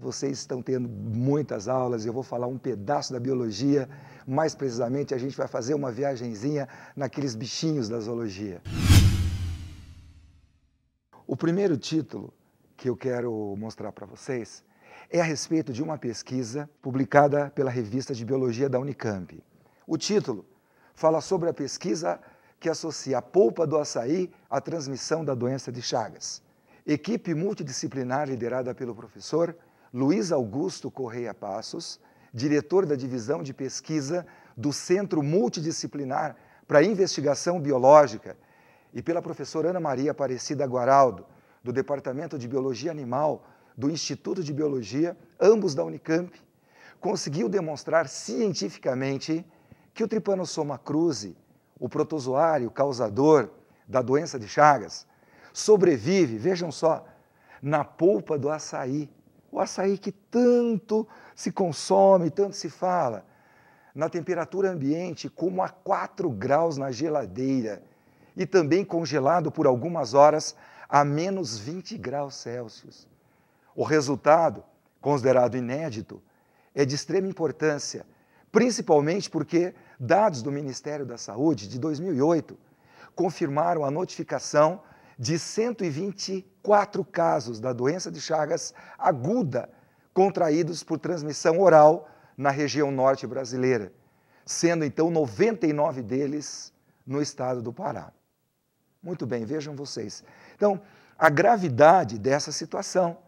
vocês estão tendo muitas aulas, eu vou falar um pedaço da biologia, mais precisamente a gente vai fazer uma viagenzinha naqueles bichinhos da zoologia. O primeiro título que eu quero mostrar para vocês é a respeito de uma pesquisa publicada pela Revista de Biologia da Unicamp. O título fala sobre a pesquisa que associa a polpa do açaí à transmissão da doença de Chagas. Equipe multidisciplinar liderada pelo professor Luiz Augusto Correia Passos, diretor da divisão de pesquisa do Centro Multidisciplinar para a Investigação Biológica, e pela professora Ana Maria Aparecida Guaraldo, do Departamento de Biologia Animal do Instituto de Biologia, ambos da Unicamp, conseguiu demonstrar cientificamente que o Trypanosoma cruzi, o protozoário causador da doença de Chagas, sobrevive, vejam só, na polpa do açaí. O açaí que tanto se consome, tanto se fala, na temperatura ambiente, como a 4 graus na geladeira, e também congelado por algumas horas a menos 20 graus Celsius. O resultado, considerado inédito, é de extrema importância, principalmente porque dados do Ministério da Saúde de 2008 confirmaram a notificação de 124 casos da doença de Chagas aguda contraídos por transmissão oral na região norte brasileira, sendo então 99 deles no estado do Pará. Muito bem, vejam vocês. Então, a gravidade dessa situação,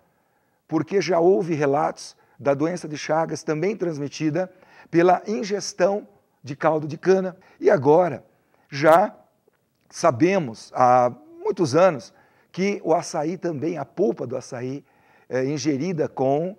porque já houve relatos da doença de Chagas também transmitida pela ingestão de caldo de cana. E agora, já sabemos há muitos anos que o açaí também, a polpa do açaí, ingerida com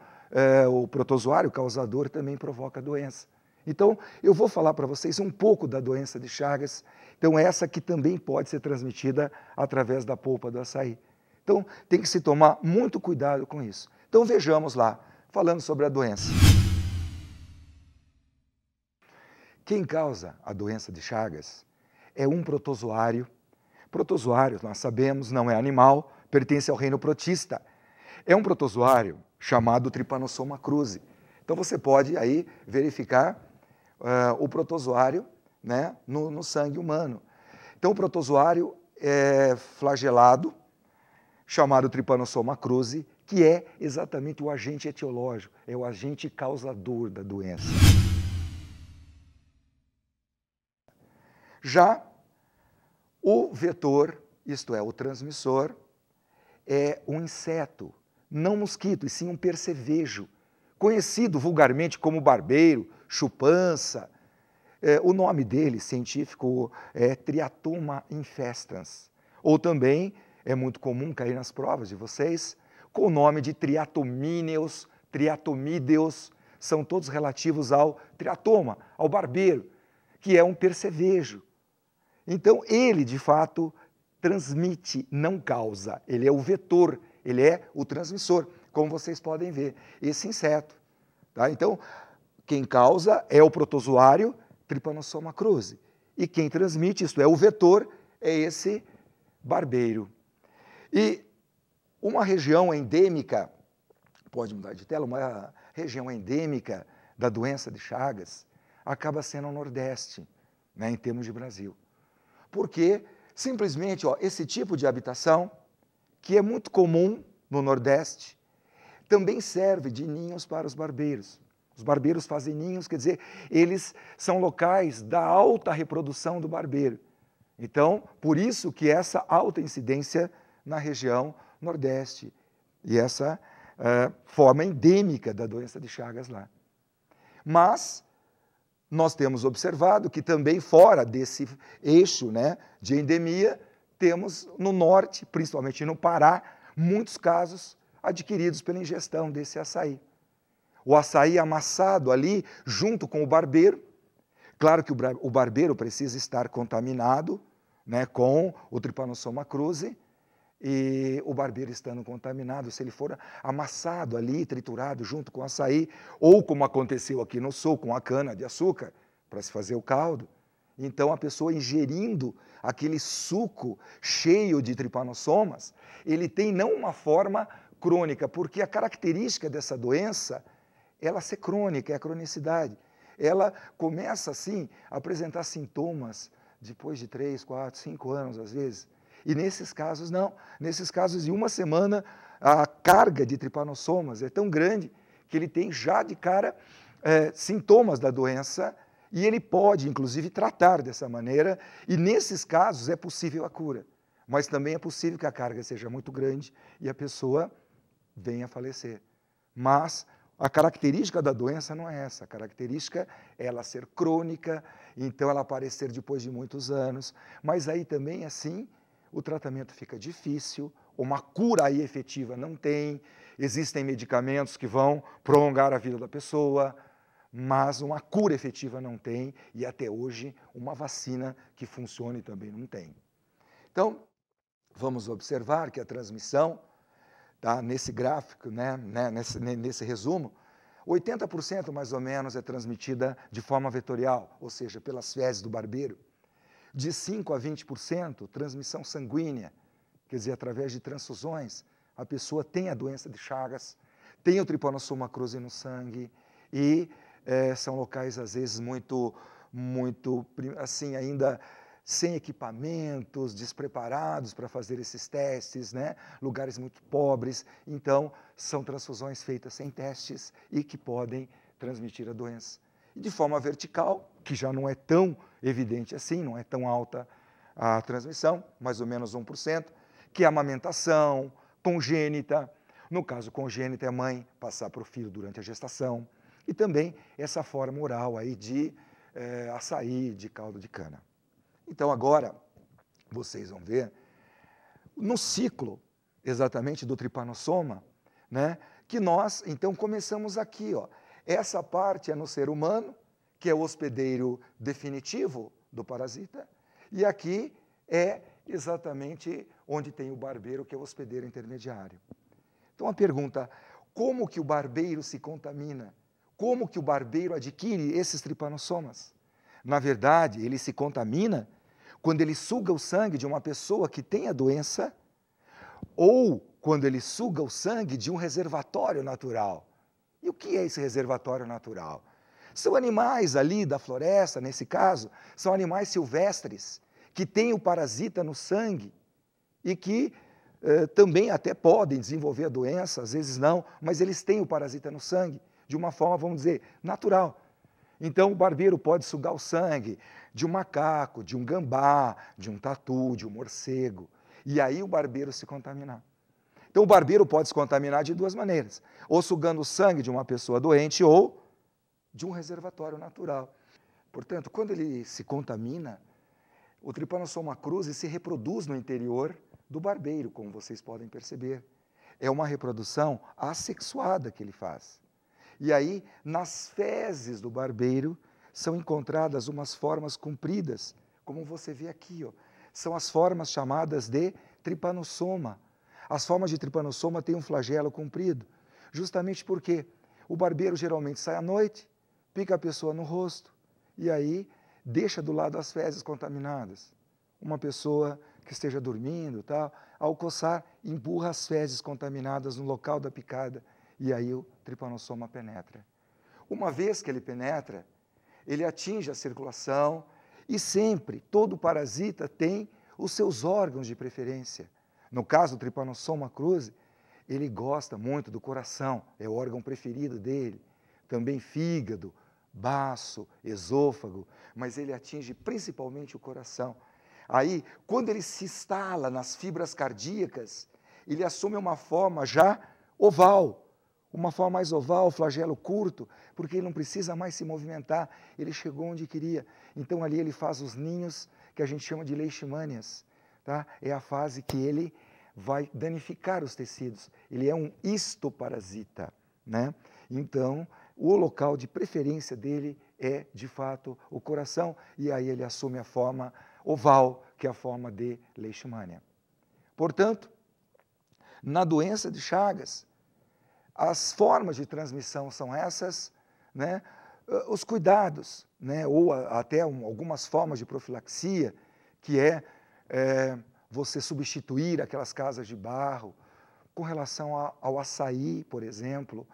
o protozoário causador, também provoca doença. Então, eu vou falar para vocês um pouco da doença de Chagas, então essa que também pode ser transmitida através da polpa do açaí. Então, tem que se tomar muito cuidado com isso. Então, vejamos lá, falando sobre a doença. Quem causa a doença de Chagas é um protozoário. Protozoário, nós sabemos, não é animal, pertence ao reino protista. É um protozoário chamado Trypanosoma cruzi. Então, você pode aí verificar o protozoário, né, no sangue humano. Então, o protozoário é flagelado, chamado Trypanosoma cruzi, que é exatamente o agente etiológico, é o agente causador da doença. Já o vetor, isto é, o transmissor, é um inseto, não mosquito, e sim um percevejo, conhecido vulgarmente como barbeiro, chupança. O nome dele, científico, é Triatoma infestans. Ou também, é muito comum cair nas provas de vocês, com o nome de Triatomíneos, Triatomídeos, são todos relativos ao triatoma, ao barbeiro, que é um percevejo. Então, ele, de fato, transmite, não causa. Ele é o vetor, ele é o transmissor, como vocês podem ver, esse inseto. Tá? Então, quem causa é o protozoário Trypanosoma cruzi. E quem transmite, isto é, o vetor, é esse barbeiro. E uma região endêmica, pode mudar de tela, uma região endêmica da doença de Chagas acaba sendo o Nordeste, né, em termos de Brasil. Porque, simplesmente, esse tipo de habitação, que é muito comum no Nordeste, também serve de ninhos para os barbeiros. Os barbeiros fazem ninhos, quer dizer, eles são locais da alta reprodução do barbeiro. Então, por isso que essa alta incidência na região Nordeste e essa forma endêmica da doença de Chagas lá. Mas nós temos observado que também fora desse eixo, né, de endemia, temos no norte, principalmente no Pará, muitos casos adquiridos pela ingestão desse açaí. O açaí amassado ali, junto com o barbeiro. Claro que o barbeiro precisa estar contaminado, né, com o Trypanosoma cruzi, e o barbeiro estando contaminado, se ele for amassado ali, triturado junto com o açaí, ou como aconteceu aqui no sul, com a cana-de-açúcar, para se fazer o caldo, então a pessoa ingerindo aquele suco cheio de tripanossomas, ele tem não uma forma crônica, porque a característica dessa doença, ela ser crônica, é a cronicidade. Ela começa, assim, a apresentar sintomas depois de 3, 4, 5 anos, às vezes. E nesses casos, não. Nesses casos, em uma semana, a carga de tripanossomas é tão grande que ele tem já de cara sintomas da doença e ele pode, inclusive, tratar dessa maneira. E nesses casos é possível a cura. Mas também é possível que a carga seja muito grande e a pessoa venha a falecer. Mas a característica da doença não é essa. A característica é ela ser crônica, então ela aparecer depois de muitos anos. Mas aí também, assim, o tratamento fica difícil, uma cura aí efetiva não tem, existem medicamentos que vão prolongar a vida da pessoa, mas uma cura efetiva não tem, e até hoje uma vacina que funcione também não tem. Então, vamos observar que a transmissão, tá, nesse gráfico, nesse resumo, 80% mais ou menos é transmitida de forma vetorial, ou seja, pelas fezes do barbeiro. De 5% a 20%, transmissão sanguínea, quer dizer, através de transfusões, a pessoa tem a doença de Chagas, tem o Trypanosoma cruzi no sangue, e são locais, às vezes, muito, assim, ainda sem equipamentos, despreparados para fazer esses testes, né? Lugares muito pobres, então são transfusões feitas sem testes e que podem transmitir a doença. E de forma vertical, que já não é tão evidente assim, não é tão alta a transmissão, mais ou menos 1%, que é a amamentação congênita. No caso congênita, é a mãe passar para o filho durante a gestação. E também essa forma oral aí de açaí, de caldo de cana. Então agora, vocês vão ver, no ciclo exatamente do tripanossoma, né, que nós, então, começamos aqui, ó. Essa parte é no ser humano, que é o hospedeiro definitivo do parasita, e aqui é exatamente onde tem o barbeiro, que é o hospedeiro intermediário. Então a pergunta, como que o barbeiro se contamina? Como que o barbeiro adquire esses tripanossomas? Na verdade, ele se contamina quando ele suga o sangue de uma pessoa que tem a doença ou quando ele suga o sangue de um reservatório natural. E o que é esse reservatório natural? São animais ali da floresta, nesse caso, são animais silvestres, que têm o parasita no sangue e que também até podem desenvolver a doença, às vezes não, mas eles têm o parasita no sangue, de uma forma, vamos dizer, natural. Então o barbeiro pode sugar o sangue de um macaco, de um gambá, de um tatu, de um morcego, e aí o barbeiro se contaminar. Então o barbeiro pode se contaminar de duas maneiras, ou sugando o sangue de uma pessoa doente ou de um reservatório natural. Portanto, quando ele se contamina, o Trypanosoma cruzi se reproduz no interior do barbeiro, como vocês podem perceber. É uma reprodução assexuada que ele faz. E aí, nas fezes do barbeiro, são encontradas umas formas compridas, como você vê aqui, ó. São as formas chamadas de tripanossoma. As formas de tripanossoma têm um flagelo comprido, justamente porque o barbeiro geralmente sai à noite, pica a pessoa no rosto, e aí deixa do lado as fezes contaminadas. Uma pessoa que esteja dormindo, tal, ao coçar, empurra as fezes contaminadas no local da picada, e aí o tripanossoma penetra. Uma vez que ele penetra, ele atinge a circulação e sempre, todo parasita tem os seus órgãos de preferência. No caso do Trypanosoma cruzi, ele gosta muito do coração, é o órgão preferido dele. Também fígado, baço, esôfago, mas ele atinge principalmente o coração. Aí, quando ele se instala nas fibras cardíacas, ele assume uma forma já oval, uma forma mais oval, flagelo curto, porque ele não precisa mais se movimentar, ele chegou onde queria. Então ali ele faz os ninhos que a gente chama de leishmanias, tá? É a fase que ele vai danificar os tecidos, ele é um histoparasita, né? Então, o local de preferência dele é, de fato, o coração, e aí ele assume a forma oval, que é a forma de leishmania. Portanto, na doença de Chagas, as formas de transmissão são essas, né? Os cuidados, né? Ou até algumas formas de profilaxia, que é você substituir aquelas casas de barro com relação ao açaí, por exemplo,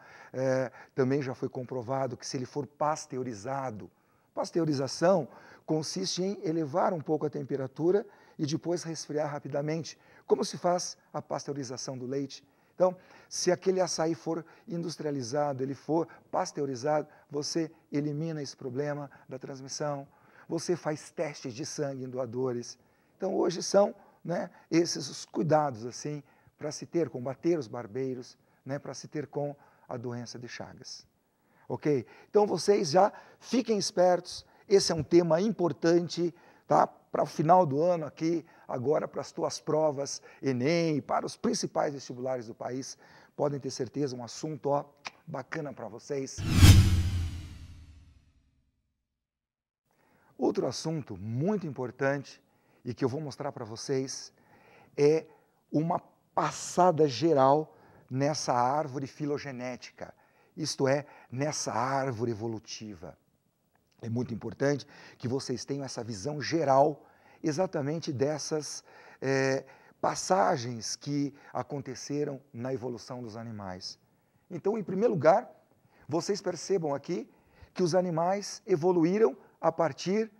também já foi comprovado que se ele for pasteurizado, pasteurização consiste em elevar um pouco a temperatura e depois resfriar rapidamente, como se faz a pasteurização do leite. Então, se aquele açaí for industrializado, ele for pasteurizado, você elimina esse problema da transmissão, você faz testes de sangue em doadores. Então, hoje são, né, esses os cuidados assim para se ter, combater os barbeiros, né, para se ter com a doença de Chagas. Ok? Então, vocês já fiquem espertos, esse é um tema importante, tá? Para o final do ano aqui, agora para as tuas provas, Enem, para os principais vestibulares do país, podem ter certeza, um assunto ó, bacana para vocês. Outro assunto muito importante e que eu vou mostrar para vocês é uma passada geral nessa árvore filogenética, isto é, nessa árvore evolutiva. É muito importante que vocês tenham essa visão geral exatamente dessas passagens que aconteceram na evolução dos animais. Então, em primeiro lugar, vocês percebam aqui que os animais evoluíram a partir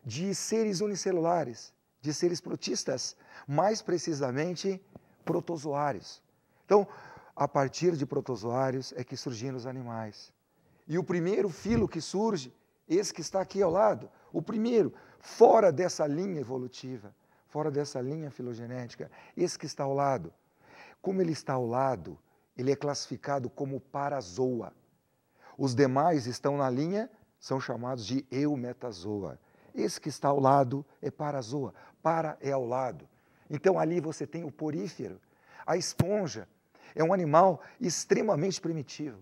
de seres unicelulares, de seres protistas, mais precisamente protozoários. Então, a partir de protozoários é que surgiram os animais. E o primeiro filo que surge, esse que está aqui ao lado, o primeiro, fora dessa linha evolutiva, fora dessa linha filogenética, esse que está ao lado. Como ele está ao lado, ele é classificado como parazoa. Os demais estão na linha, são chamados de eumetazoa. Esse que está ao lado é parazoa, para é ao lado. Então ali você tem o porífero. A esponja é um animal extremamente primitivo.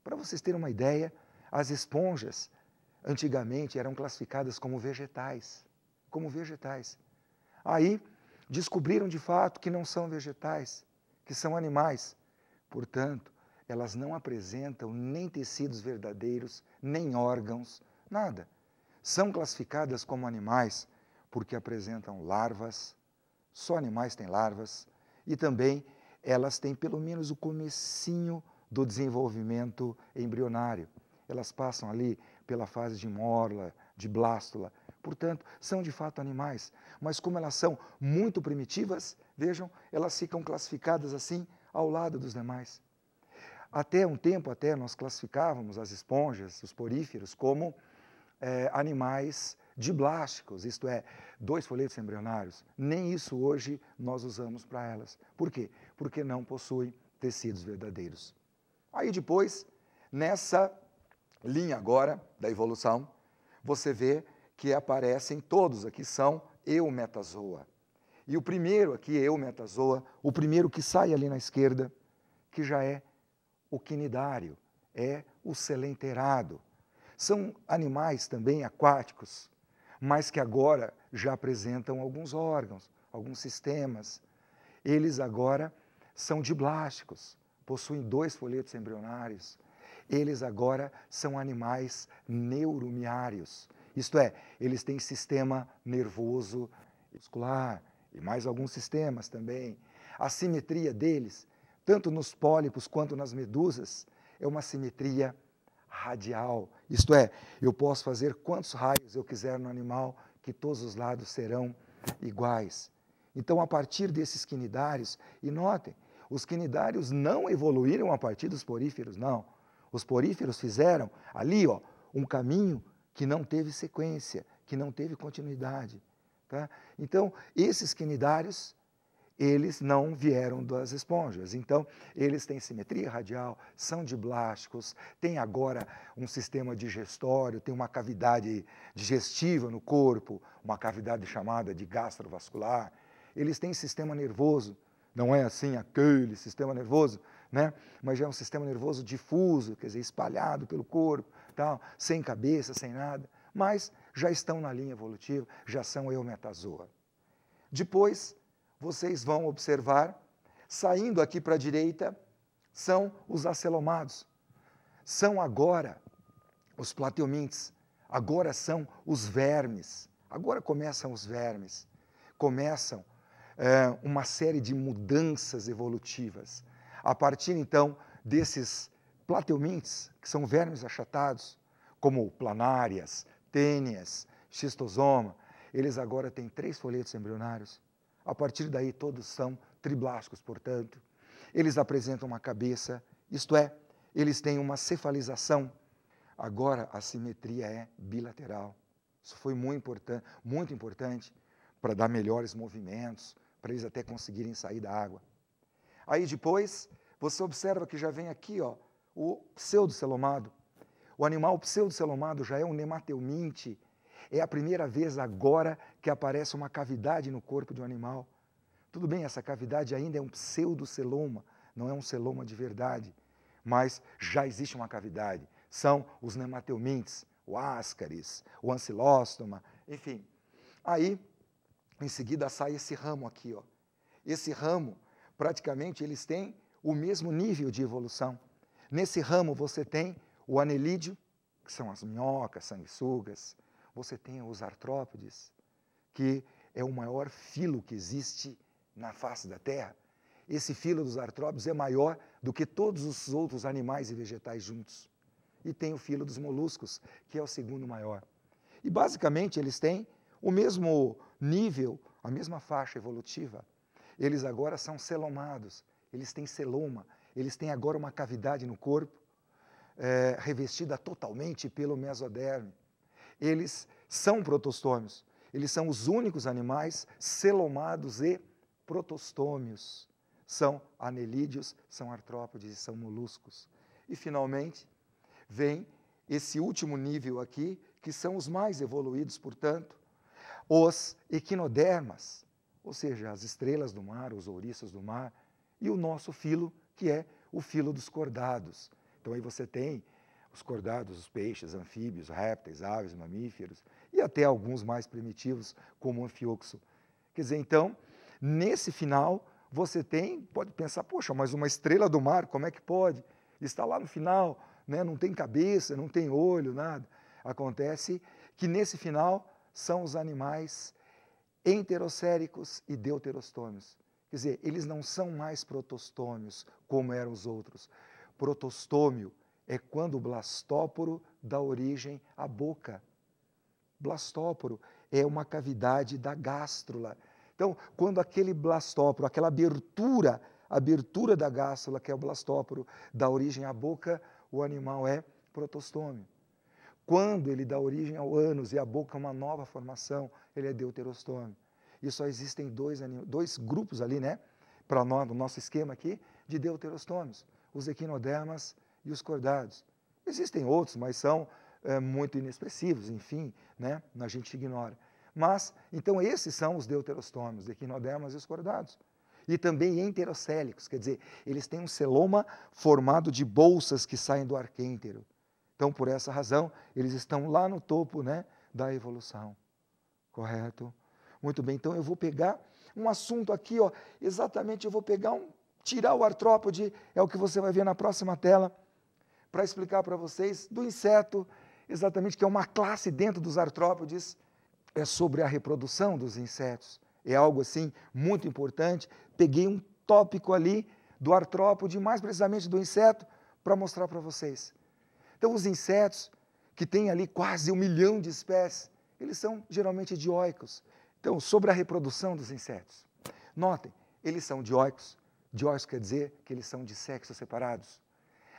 Para vocês terem uma ideia, as esponjas antigamente eram classificadas como vegetais. Aí descobriram de fato que não são vegetais, que são animais. Portanto, elas não apresentam nem tecidos verdadeiros, nem órgãos, nada. São classificadas como animais porque apresentam larvas, só animais têm larvas, e também elas têm pelo menos o comecinho do desenvolvimento embrionário. Elas passam ali pela fase de mórula, de blástula, portanto, são de fato animais, mas como elas são muito primitivas, vejam, elas ficam classificadas assim ao lado dos demais. Até um tempo nós classificávamos as esponjas, os poríferos, como animais diblásticos, isto é, 2 folhetos embrionários. Nem isso hoje nós usamos para elas. Por quê? Porque não possuem tecidos verdadeiros. Aí depois, nessa linha agora da evolução, você vê que aparecem todos aqui, são eumetazoa. E o primeiro aqui, eumetazoa, o primeiro que sai ali na esquerda, que já é o quinidário, é o selenterado. São animais também aquáticos, mas que agora já apresentam alguns órgãos, alguns sistemas. Eles agora são diblásticos, possuem 2 folhetos embrionários. Eles agora são animais neuromiários, isto é, eles têm sistema nervoso muscular e mais alguns sistemas também. A simetria deles, tanto nos pólipos quanto nas medusas, é uma simetria radial, isto é, eu posso fazer quantos raios eu quiser no animal, que todos os lados serão iguais. Então, a partir desses quinidários, e notem, os quinidários não evoluíram a partir dos poríferos, não. Os poríferos fizeram ali ó, um caminho que não teve sequência, que não teve continuidade. Tá? Então, esses quinidários, eles não vieram das esponjas. Então, eles têm simetria radial, são diblásticos, têm agora um sistema digestório, tem uma cavidade digestiva no corpo, uma cavidade chamada de gastrovascular. Eles têm sistema nervoso, não é assim aquele sistema nervoso, né? Mas já é um sistema nervoso difuso, quer dizer, espalhado pelo corpo, tal, sem cabeça, sem nada, mas já estão na linha evolutiva, já são eumetazoa. Depois, vocês vão observar, saindo aqui para a direita, são os acelomados. São agora os plateumintes, agora são os vermes. Agora começam os vermes. Começam uma série de mudanças evolutivas. A partir, então, desses plateumintes, que são vermes achatados, como planárias, tênias, xistosoma, eles agora têm 3 folhetos embrionários. A partir daí, todos são triblásticos, portanto. Eles apresentam uma cabeça, isto é, eles têm uma cefalização. Agora, a simetria é bilateral. Isso foi muito importante para dar melhores movimentos, para eles até conseguirem sair da água. Aí depois, você observa que já vem aqui, ó, o pseudocelomado. O animal pseudocelomado já é um nematelminte. É a primeira vez agora que aparece uma cavidade no corpo de um animal. Tudo bem, essa cavidade ainda é um pseudoceloma, não é um celoma de verdade, mas já existe uma cavidade. São os nematelmintes, o ascaris, o ancilóstoma, enfim. Aí, em seguida, sai esse ramo aqui, ó. Esse ramo, praticamente, eles têm o mesmo nível de evolução. Nesse ramo, você tem o anelídeo, que são as minhocas, sanguessugas. Você tem os artrópodes, que é o maior filo que existe na face da Terra. Esse filo dos artrópodes é maior do que todos os outros animais e vegetais juntos. E tem o filo dos moluscos, que é o segundo maior. E, basicamente, eles têm o mesmo nível, a mesma faixa evolutiva. Eles agora são celomados, eles têm celoma, eles têm agora uma cavidade no corpo, revestida totalmente pelo mesoderme. Eles são protostômios, eles são os únicos animais celomados e protostômios. São anelídeos, são artrópodes e são moluscos. E, finalmente, vem esse último nível aqui, que são os mais evoluídos, portanto, os equinodermas, ou seja, as estrelas do mar, os ouriços do mar, e o nosso filo, que é o filo dos cordados. Então, aí você tem os cordados, os peixes, anfíbios, répteis, aves, mamíferos, e até alguns mais primitivos, como o anfíoxo. Quer dizer, então, nesse final, você pode pensar, poxa, mas uma estrela do mar, como é que pode? Está lá no final, né? Não tem cabeça, não tem olho, nada. Acontece que nesse final são os animais enterocéricos e deuterostômios. Quer dizer, eles não são mais protostômios, como eram os outros. Protostômio é quando o blastóporo dá origem à boca. Blastóporo é uma cavidade da gástrula. Então, quando aquele blastóporo, aquela abertura da gástrula, que é o blastóporo, dá origem à boca, o animal é protostômio. Quando ele dá origem ao ânus e a boca é uma nova formação, ele é deuterostômio. E só existem dois grupos ali, né, para nós, no nosso esquema aqui, de deuterostômios, os equinodermas e os cordados. Existem outros, mas são muito inexpressivos, enfim, né, a gente ignora. Mas, então, esses são os deuterostômios, os equinodermas e os cordados. E também enterocélicos, quer dizer, eles têm um celoma formado de bolsas que saem do arquêntero. Então, por essa razão, eles estão lá no topo, né, da evolução. Correto? Muito bem, então eu vou pegar um assunto aqui, ó, exatamente, eu vou pegar tirar o artrópode, é o que você vai ver na próxima tela, para explicar para vocês do inseto, exatamente, que é uma classe dentro dos artrópodes, é sobre a reprodução dos insetos. É algo, assim, muito importante. Peguei um tópico ali do artrópode, mais precisamente do inseto, para mostrar para vocês. Então, os insetos, que têm ali quase 1 milhão de espécies, eles são geralmente dioicos. Então, sobre a reprodução dos insetos. Notem, eles são dioicos. Dioicos quer dizer que eles são de sexos separados.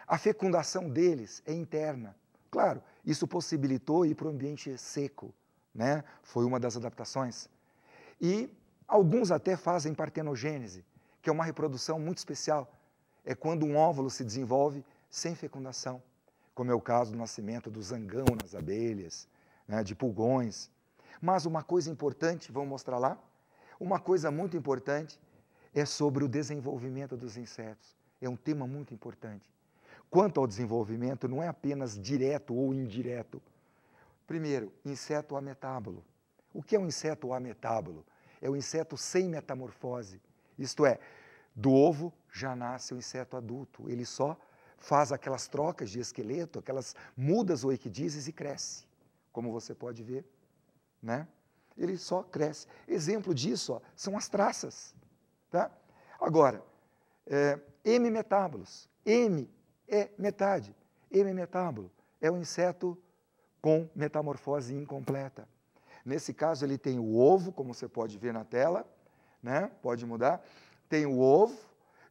A fecundação deles é interna. Claro, isso possibilitou ir para o ambiente seco, né? Foi uma das adaptações. E alguns até fazem partenogênese, que é uma reprodução muito especial. É quando um óvulo se desenvolve sem fecundação, como é o caso do nascimento do zangão nas abelhas, né, de pulgões. Mas uma coisa importante, vamos mostrar lá, uma coisa muito importante é sobre o desenvolvimento dos insetos. É um tema muito importante. Quanto ao desenvolvimento, não é apenas direto ou indireto. Primeiro, inseto ametábulo. O que é um inseto ametábulo? É o inseto sem metamorfose. Isto é, do ovo já nasce o inseto adulto. Ele só faz aquelas trocas de esqueleto, aquelas mudas ou equidizes e cresce, como você pode ver, né? Ele só cresce. Exemplo disso, ó, são as traças. Tá? Agora, hemimetábolos. Hemi é metade. Hemimetábolo é um inseto com metamorfose incompleta. Nesse caso, ele tem o ovo, como você pode ver na tela, né? Pode mudar. Tem o ovo,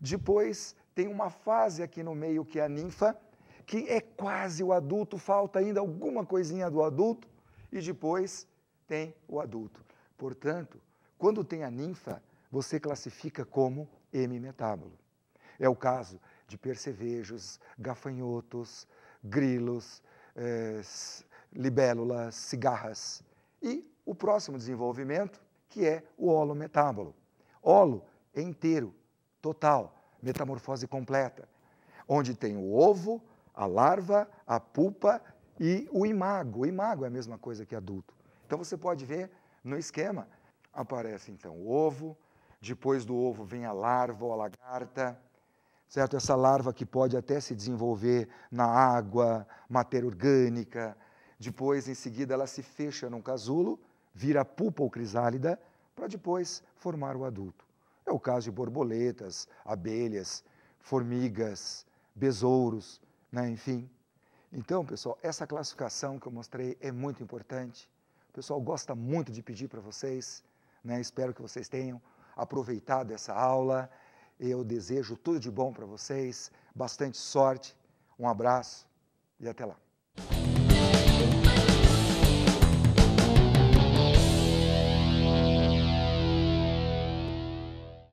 depois tem uma fase aqui no meio que é a ninfa, que é quase o adulto, falta ainda alguma coisinha do adulto, e depois tem o adulto. Portanto, quando tem a ninfa, você classifica como hemimetábolo. É o caso de percevejos, gafanhotos, grilos, libélulas, cigarras. E o próximo desenvolvimento, que é o holometábolo. Holo é inteiro, total, metamorfose completa, onde tem o ovo, a larva, a pupa e o imago. O imago é a mesma coisa que adulto. Então você pode ver no esquema, aparece então o ovo, depois do ovo vem a larva ou a lagarta, certo? Essa larva que pode até se desenvolver na água, matéria orgânica, depois, em seguida, ela se fecha num casulo, vira pupa ou crisálida, para depois formar o adulto. É o caso de borboletas, abelhas, formigas, besouros, né? Enfim. Então, pessoal, essa classificação que eu mostrei é muito importante. O pessoal gosta muito de pedir para vocês, né? Espero que vocês tenham aproveitado essa aula. Eu desejo tudo de bom para vocês, bastante sorte, um abraço e até lá.